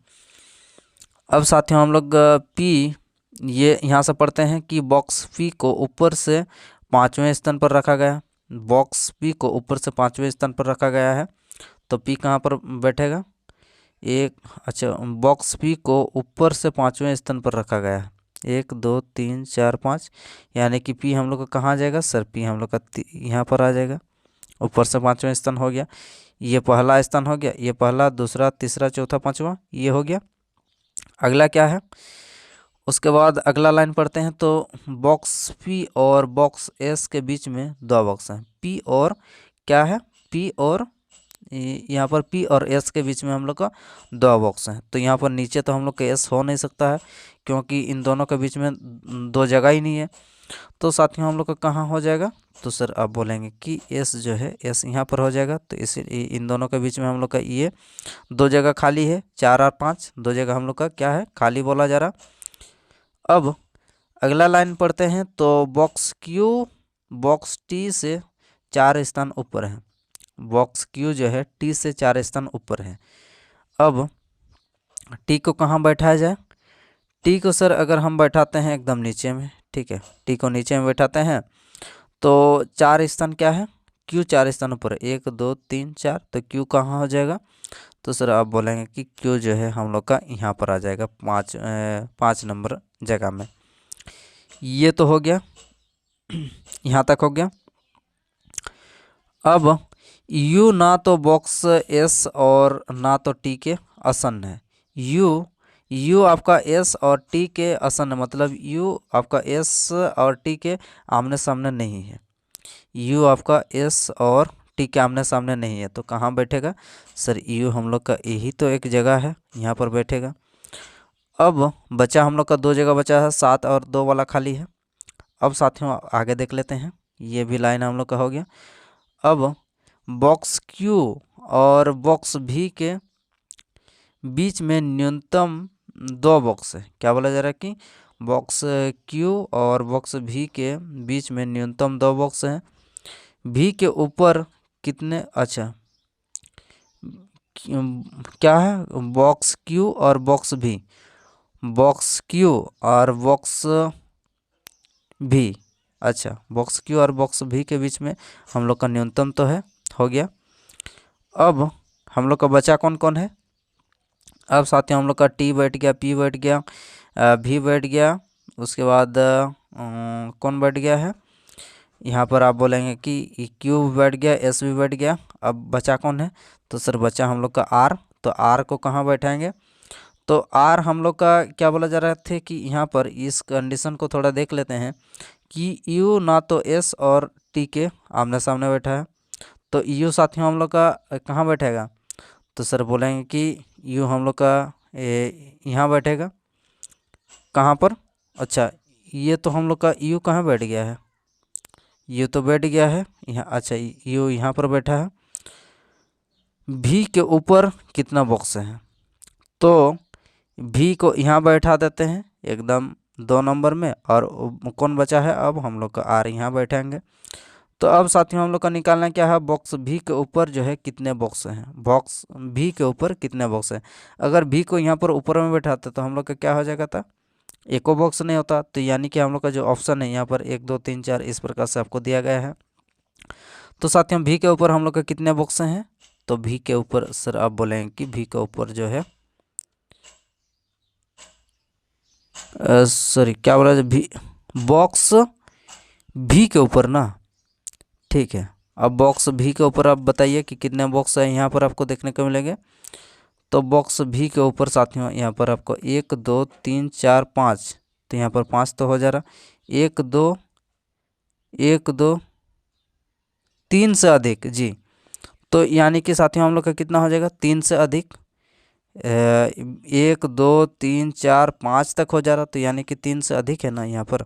अब साथियों हम लोग पी ये यहाँ से पढ़ते हैं कि बॉक्स पी को ऊपर से 5वें स्थान पर रखा गया। बॉक्स पी को ऊपर से 5वें स्थान पर रखा गया है, तो पी कहाँ पर बैठेगा, एक, अच्छा बॉक्स पी को ऊपर से 5वें स्थान पर रखा गया है, 1 2 3 4 5, यानी कि पी हम लोग का कहाँ आ जाएगा सर, पी हम लोग का यहाँ पर आ जाएगा, ऊपर से 5वें स्थान हो गया। ये पहला स्थान हो गया, ये पहला, दूसरा, तीसरा, चौथा, पाँचवा, ये हो गया। अगला क्या है, उसके बाद अगला लाइन पढ़ते हैं, तो बॉक्स पी और बॉक्स एस के बीच में 2 बॉक्स हैं। पी और क्या है, पी और यहाँ पर पी और एस के बीच में हम लोग का 2 बॉक्स हैं। तो यहाँ पर नीचे तो हम लोग का एस हो नहीं सकता है, क्योंकि इन दोनों के बीच में 2 जगह ही नहीं है। तो साथियों हम लोग का कहाँ हो जाएगा, तो सर आप बोलेंगे कि एस जो है, एस यहाँ पर हो जाएगा। तो इसी इन दोनों के बीच में हम लोग का ये 2 जगह खाली है, 4 और 5, 2 जगह हम लोग का क्या है, खाली बोला जा रहा। अब अगला लाइन पढ़ते हैं, तो बॉक्स क्यू बॉक्स टी से 4 स्थान ऊपर है। बॉक्स क्यू जो है टी से 4 स्थान ऊपर है। अब टी को कहाँ बैठाया जाए, टी को सर अगर हम बैठाते हैं एकदम नीचे में, ठीक है, टी को नीचे में बैठाते हैं, तो 4 स्थान क्या है, क्यू 4 स्थान ऊपर है, 1 2 3 4, तो क्यू कहाँ हो जाएगा, तो सर आप बोलेंगे कि क्यू जो है हम लोग का यहाँ पर आ जाएगा 5 नंबर जगह में। ये तो हो गया, यहाँ तक हो गया। अब यू ना तो बॉक्स एस और ना तो टी के आसन्न है। यू आपका एस और टी के आसन्न, मतलब यू आपका एस और टी के आमने सामने नहीं है। यू आपका एस और टी के आमने सामने नहीं है, तो कहाँ बैठेगा सर, यू हम लोग का यही तो एक जगह है, यहाँ पर बैठेगा। अब बचा हम लोग का 2 जगह बचा है, 7 और 2 वाला खाली है। अब साथियों आगे देख लेते हैं, ये भी लाइन हम लोग का हो गया। अब बॉक्स क्यू और बॉक्स भी के बीच में न्यूनतम 2 बॉक्स है। क्या बोला जा रहा है कि बॉक्स क्यू और बॉक्स भी के बीच में न्यूनतम 2 बॉक्स हैं। भी के ऊपर कितने, अच्छा क्या है, बॉक्स क्यू और बॉक्स भी, बॉक्स क्यू और बॉक्स भी, अच्छा बॉक्स क्यू और बॉक्स भी के बीच में हम लोग का न्यूनतम तो है, हो गया। अब हम लोग का बचा कौन कौन है, अब साथियों हम लोग का टी बैठ गया, पी बैठ गया, भी बैठ गया, उसके बाद कौन बैठ गया है, यहाँ पर आप बोलेंगे कि क्यू भी बैठ गया, एस भी बैठ गया। अब बचा कौन है, तो सर बचा हम लोग का आर। तो आर को कहाँ बैठाएंगे, तो आर हम लोग का क्या बोला जा रहा थे कि यहाँ पर इस कंडीशन को थोड़ा देख लेते हैं कि यू ना तो एस और टी के आमने सामने बैठा है, तो यू साथियों हम लोग का कहाँ बैठेगा, तो सर बोलेंगे कि यू हम लोग का यहाँ बैठेगा, कहाँ पर, अच्छा ये तो हम लोग का यू कहाँ बैठ गया है, यू तो बैठ गया है यहाँ, अच्छा यू यहाँ पर बैठा है। भी के ऊपर कितना बॉक्स है, तो भी को यहाँ बैठा देते हैं एकदम 2 नंबर में, और कौन बचा है, अब हम लोग का आर यहाँ बैठाएंगे। तो अब साथियों हम लोग का निकालना क्या है, बॉक्स भी के ऊपर जो है कितने बॉक्स हैं, बॉक्स भी के ऊपर कितने बॉक्स हैं। अगर भी को यहाँ पर ऊपर में बैठाते तो हम लोग का क्या हो जाएगा था, एको बॉक्स नहीं होता। तो यानी कि हम लोग का जो ऑप्शन है यहाँ पर 1 2 3 4 इस प्रकार से आपको दिया गया है। तो साथियों भी के ऊपर हम लोग का कितने बॉक्स हैं, तो भी के ऊपर सर आप बोलेंगे कि भी के ऊपर जो है सॉरी क्या बोला, भी बॉक्स भी के ऊपर ना, ठीक है। अब बॉक्स भी के ऊपर आप बताइए कि कितने बॉक्स है यहाँ पर आपको देखने को मिलेंगे। तो बॉक्स भी के ऊपर साथियों यहाँ पर आपको 1 2 3 4 5, तो यहाँ पर 5 तो हो जा रहा, 1 2 3 से अधिक जी। तो यानी कि साथियों हम लोग का कितना हो जाएगा, 3 से अधिक, 1 2 3 4 5 तक हो जा रहा, तो यानी कि 3 से अधिक है ना यहाँ पर,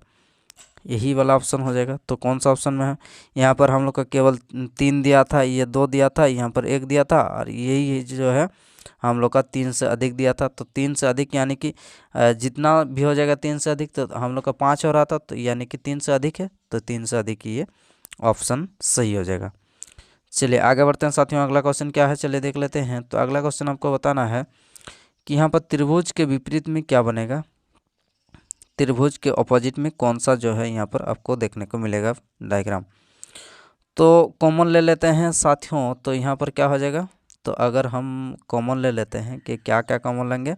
यही वाला ऑप्शन हो जाएगा। तो कौन सा ऑप्शन में है, यहाँ पर हम लोग का केवल 3 दिया था, ये 2 दिया था, यहाँ पर 1 दिया था, और यही जो है हम लोग का 3 से अधिक दिया था। तो 3 से अधिक यानी कि जितना भी हो जाएगा 3 से अधिक, तो हम लोग का 5 हो रहा था, तो यानी कि 3 से अधिक है, तो 3 से अधिक ये ऑप्शन सही हो जाएगा। चलिए आगे बढ़ते हैं साथियों, अगला क्वेश्चन क्या है, चलिए देख लेते हैं। तो अगला क्वेश्चन आपको बताना है कि यहाँ पर त्रिभुज के विपरीत में क्या बनेगा, त्रिभुज के ऑपोजिट में कौन सा जो है यहाँ पर आपको देखने को मिलेगा डायग्राम। तो कॉमन ले लेते हैं साथियों, तो यहाँ पर क्या हो जाएगा, तो अगर हम कॉमन ले लेते हैं कि क्या क्या कॉमन लेंगे,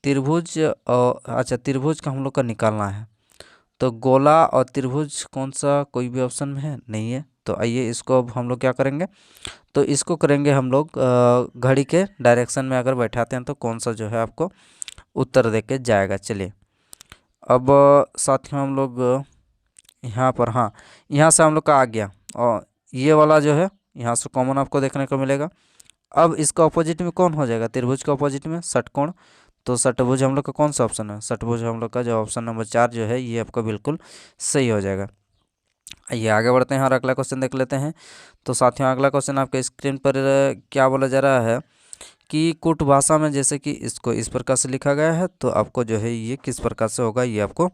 त्रिभुज अच्छा त्रिभुज का हम लोग का निकालना है, तो गोला और त्रिभुज कौन सा कोई भी ऑप्शन में है नहीं है। तो आइए इसको अब हम लोग क्या करेंगे, तो इसको करेंगे हम लोग घड़ी के डायरेक्शन में अगर बैठाते हैं तो कौन सा जो है आपको उत्तर दे के जाएगा। चलिए अब साथियों हम लोग यहाँ पर, हाँ यहाँ से हम लोग का आ गया, और ये वाला जो है यहाँ से कॉमन आपको देखने को मिलेगा। अब इसका ऑपोजिट में कौन हो जाएगा, त्रिभुज के ऑपोजिट में षटकोण, तो षटभुज हम लोग का कौन सा ऑप्शन है, षटभुज हम लोग का जो ऑप्शन नंबर 4 जो है ये आपका बिल्कुल सही हो जाएगा। आइए आगे बढ़ते हैं और अगला क्वेश्चन देख लेते हैं। तो साथियों अगला क्वेश्चन आपके स्क्रीन पर क्या बोला जा रहा है कि कुट भाषा में जैसे कि इसको इस प्रकार से लिखा गया है, तो आपको जो है ये किस प्रकार से होगा ये आपको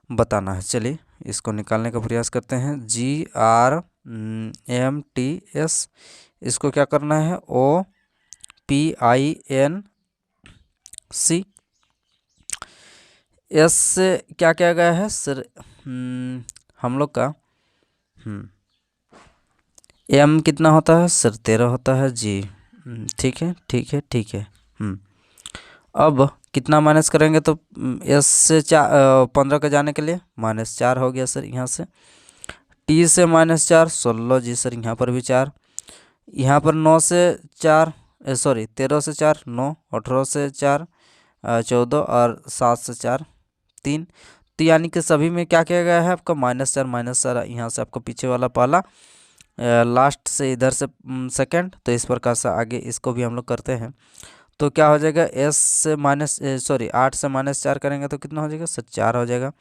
बताना है। चलिए इसको निकालने का प्रयास करते हैं। GRMTS, इसको क्या करना है, OPINC, एस से क्या किया गया है सर, हम लोग का एम कितना होता है सर, 13 होता है जी, ठीक है ठीक है ठीक है। अब कितना माइनस करेंगे, तो एस से 15 के जाने के लिए -4 हो गया सर यहाँ से, टी से -4 16 जी सर, यहाँ पर भी 4, यहाँ पर 9 से 4 सॉरी 13 से 4 9, 18 से 4 14, और 7 से 4 3। तो यानी कि सभी में क्या किया गया है आपका -4 यहाँ से आपको पीछे वाला पाला, लास्ट से इधर से सेकंड, तो इस प्रकार से आगे इसको भी हम लोग करते हैं। तो क्या हो जाएगा, एस से 8 से -4 करेंगे तो कितना हो जाएगा सर, 4 हो जाएगा।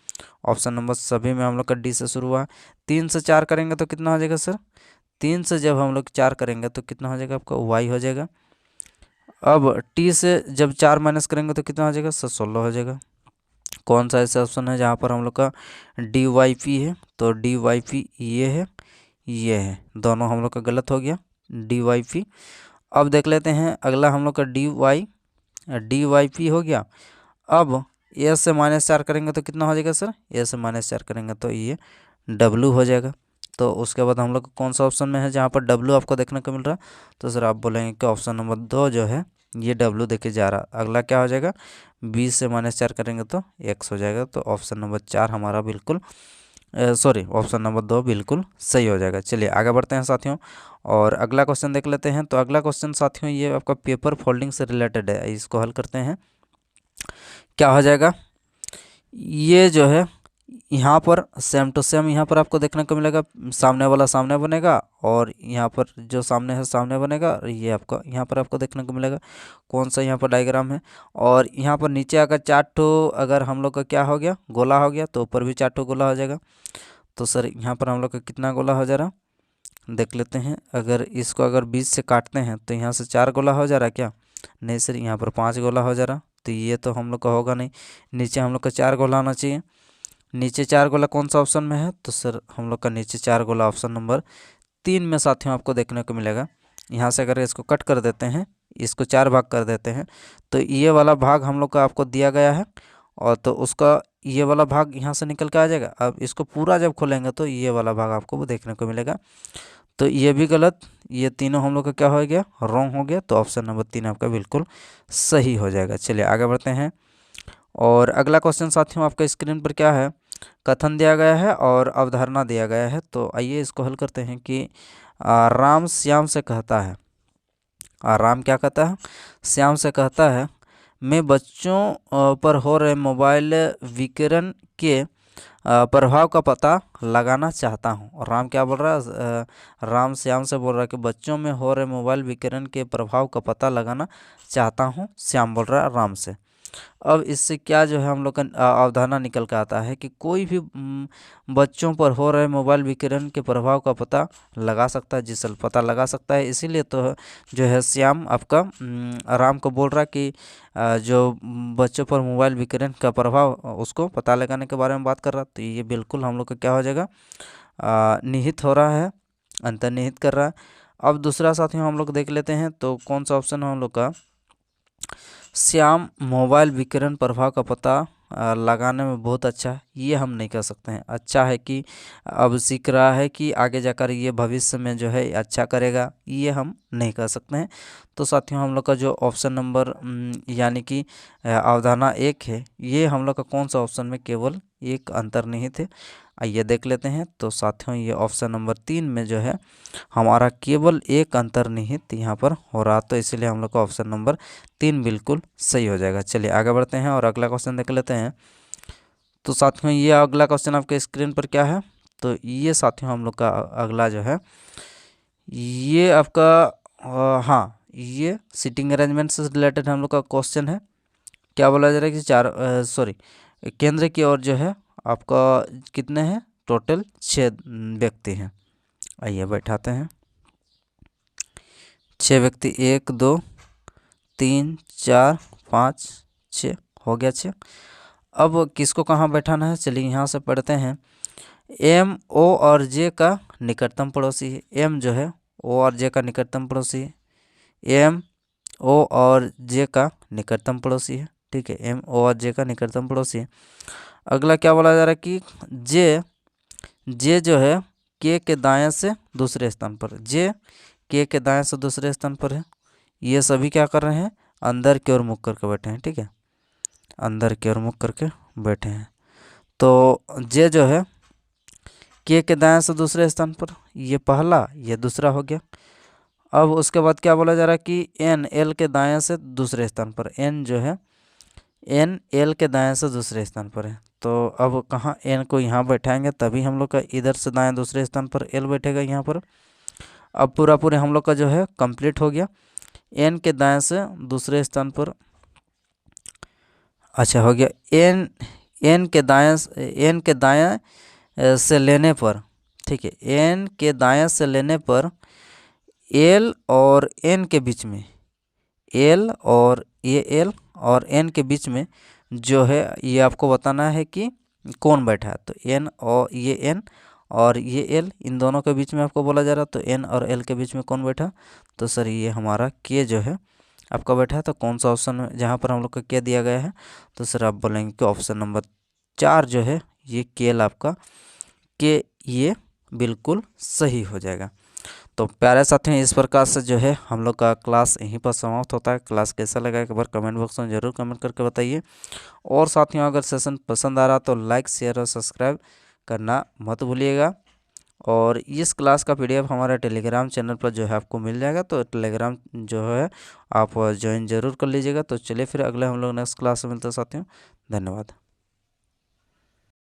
ऑप्शन नंबर सभी में हम लोग का डी से शुरू हुआ। 3 से 4 करेंगे तो कितना हो जाएगा सर, 3 से जब हम लोग 4 करेंगे तो कितना हो जाएगा आपका वाई हो जाएगा। अब टी से जब 4 माइनस करेंगे तो कितना हो जाएगा सर, 16 हो जाएगा। कौन सा ऐसा ऑप्शन है जहाँ पर हम लोग का DYP है, तो DYP ये है, दोनों हम लोग का गलत हो गया DYP। अब देख लेते हैं अगला हम लोग का DYP हो गया। अब ए से -4 करेंगे तो कितना हो जाएगा सर, ए से -4 करेंगे तो ये W हो जाएगा। तो उसके बाद हम लोग कौन सा ऑप्शन में है जहाँ पर W आपको देखने को मिल रहा है, तो सर आप बोलेंगे कि ऑप्शन नंबर 2 जो है ये W देखे जा रहा। अगला क्या हो जाएगा, 20 से -4 करेंगे तो X हो जाएगा। तो ऑप्शन नंबर 4 हमारा बिल्कुल सॉरी ऑप्शन नंबर 2 बिल्कुल सही हो जाएगा। चलिए आगे बढ़ते हैं साथियों और अगला क्वेश्चन देख लेते हैं। तो अगला क्वेश्चन साथियों ये आपका पेपर फोल्डिंग से रिलेटेड है, इसको हल करते हैं। क्या हो जाएगा, ये जो है यहाँ पर सेम टू सेम यहाँ पर आपको देखने को मिलेगा, सामने वाला सामने बनेगा और यहाँ पर जो सामने है सामने बनेगा, और ये आपको यहाँ पर आपको देखने को मिलेगा कौन सा यहाँ पर डायग्राम है। और यहाँ पर नीचे अगर 4 ठो अगर हम लोग का क्या हो गया, गोला हो गया, तो ऊपर भी 4 ठो गोला हो जाएगा। तो सर यहाँ पर हम लोग का कितना गोला हो जा रहा देख लेते हैं। अगर इसको अगर 20 से काटते हैं तो यहाँ से 4 गोला हो जा रहा क्या, नहीं सर यहाँ पर 5 गोला हो जा रहा। तो ये तो हम लोग का होगा नहीं, नीचे हम लोग का 4 गोला आना चाहिए। नीचे 4 गोला कौन सा ऑप्शन में है, तो सर हम लोग का नीचे 4 गोला ऑप्शन नंबर 3 में साथियों आपको देखने को मिलेगा। यहाँ से अगर इसको कट कर देते हैं, इसको 4 भाग कर देते हैं, तो ये वाला भाग हम लोग का आपको दिया गया है, और तो उसका ये वाला भाग यहाँ से निकल के आ जाएगा। अब इसको पूरा जब खोलेंगे तो ये वाला भाग आपको वो देखने को मिलेगा। तो ये भी गलत, ये तीनों हम लोग का क्या हो गया, रॉन्ग हो गया। तो ऑप्शन नंबर 3 आपका बिल्कुल सही हो जाएगा। चलिए आगे बढ़ते हैं और अगला क्वेश्चन साथियों आपका स्क्रीन पर क्या है, कथन दिया गया है और अवधारणा दिया गया है। तो आइए इसको हल करते हैं कि राम श्याम से कहता है, राम क्या कहता है, श्याम से कहता है, मैं बच्चों पर हो रहे मोबाइल विकिरण के प्रभाव का पता लगाना चाहता हूँ। और राम क्या बोल रहा है, राम श्याम से बोल रहा है कि बच्चों में हो रहे मोबाइल विकिरण के प्रभाव का पता लगाना चाहता हूँ, श्याम बोल रहा है राम से। अब इससे क्या जो है हम लोग का अवधारणा निकल के आता है कि कोई भी बच्चों पर हो रहे मोबाइल विकिरण के प्रभाव का पता लगा सकता है, जिससे पता लगा सकता है। इसीलिए तो जो है श्याम आपका राम को बोल रहा है कि जो बच्चों पर मोबाइल विकिरण का प्रभाव उसको पता लगाने के बारे में बात कर रहा। तो ये बिल्कुल हम लोग का क्या हो जाएगा, निहित हो रहा है, अंतर्निहित कर रहा है। अब दूसरा साथियों हम लोग देख लेते हैं, तो कौन सा ऑप्शन है हम लोग का, श्याम मोबाइल विकिरण प्रभाव का पता लगाने में बहुत अच्छा है, ये हम नहीं कह सकते हैं। अच्छा है कि अब सीख रहा है कि आगे जाकर ये भविष्य में जो है अच्छा करेगा, ये हम नहीं कह सकते हैं। तो साथियों हम लोग का जो ऑप्शन नंबर यानी कि अवधारणा 1 है, ये हम लोग का कौन सा ऑप्शन में केवल एक अंतर्निहित है, आइए देख लेते हैं। तो साथियों ये ऑप्शन नंबर 3 में जो है हमारा केवल एक अंतर्निहित यहाँ पर हो रहा, तो इसीलिए हम लोग का ऑप्शन नंबर 3 बिल्कुल सही हो जाएगा। चलिए आगे बढ़ते हैं और अगला क्वेश्चन देख लेते हैं। तो साथियों ये अगला क्वेश्चन आपके स्क्रीन पर क्या है, तो ये साथियों हम लोग का अगला जो है ये आपका हाँ, ये सीटिंग अरेंजमेंट से रिलेटेड हम लोग का क्वेश्चन है। क्या बोला जा रहा है कि केंद्र की ओर जो है आपका कितने हैं, टोटल 6 व्यक्ति हैं। आइए बैठाते हैं, 6 व्यक्ति, 1 2 3 4 5 6 हो गया 6। अब किसको कहाँ बैठाना है, चलिए यहाँ से पढ़ते हैं। एम ओ और जे का निकटतम पड़ोसी है, एम जो है ओ और जे का निकटतम पड़ोसी है, एम ओ और जे का निकटतम पड़ोसी है, ठीक है, एम ओ और जे का निकटतम पड़ोसी है। अगला क्या बोला जा रहा है कि जे जो है के दाएं से दूसरे स्थान पर, जे के दाएं से दूसरे स्थान पर है। ये सभी क्या कर रहे हैं, अंदर की ओर मुख करके बैठे हैं, ठीक है, अंदर की ओर मुख करके बैठे हैं। तो जे जो है के दाएं से दूसरे स्थान पर, ये पहला, ये दूसरा हो गया। अब उसके बाद क्या बोला जा रहा है कि एन एल के दाएं से दूसरे स्थान पर, एन जो है एन एल के दाएं से दूसरे स्थान पर है। तो अब कहाँ एन को यहाँ बैठाएंगे, तभी हम लोग का इधर से दाएं दूसरे स्थान पर एल बैठेगा यहाँ पर। अब पूरे हम लोग का जो है कंप्लीट हो गया। एन के दाएं से दूसरे स्थान पर, अच्छा हो गया, एन के दाएं से लेने पर, ठीक है, एन के दाएं से लेने पर एल और एन के बीच में, एल और ये एल और एन के बीच में जो है ये आपको बताना है कि कौन बैठा है। तो एन और ये एन और ये एल, इन दोनों के बीच में आपको बोला जा रहा है, तो एन और एल के बीच में कौन बैठा, तो सर ये हमारा के जो है आपका बैठा है। तो कौन सा ऑप्शन में जहाँ पर हम लोग का के दिया गया है, तो सर आप बोलेंगे कि ऑप्शन नंबर 4 जो है ये केल आपका के, ये बिल्कुल सही हो जाएगा। तो प्यारे साथियों इस प्रकार से जो है हम लोग का क्लास यहीं पर समाप्त होता है। क्लास कैसा लगा एक बार कमेंट बॉक्स में ज़रूर कमेंट करके बताइए। और साथियों अगर सेशन पसंद आ रहा तो लाइक शेयर और सब्सक्राइब करना मत भूलिएगा। और इस क्लास का PDF हमारे टेलीग्राम चैनल पर जो है आपको मिल जाएगा, तो टेलीग्राम जो है आप ज्वाइन ज़रूर कर लीजिएगा। तो चलिए फिर अगले हम लोग नेक्स्ट क्लास में मिलते हैं साथियों, धन्यवाद।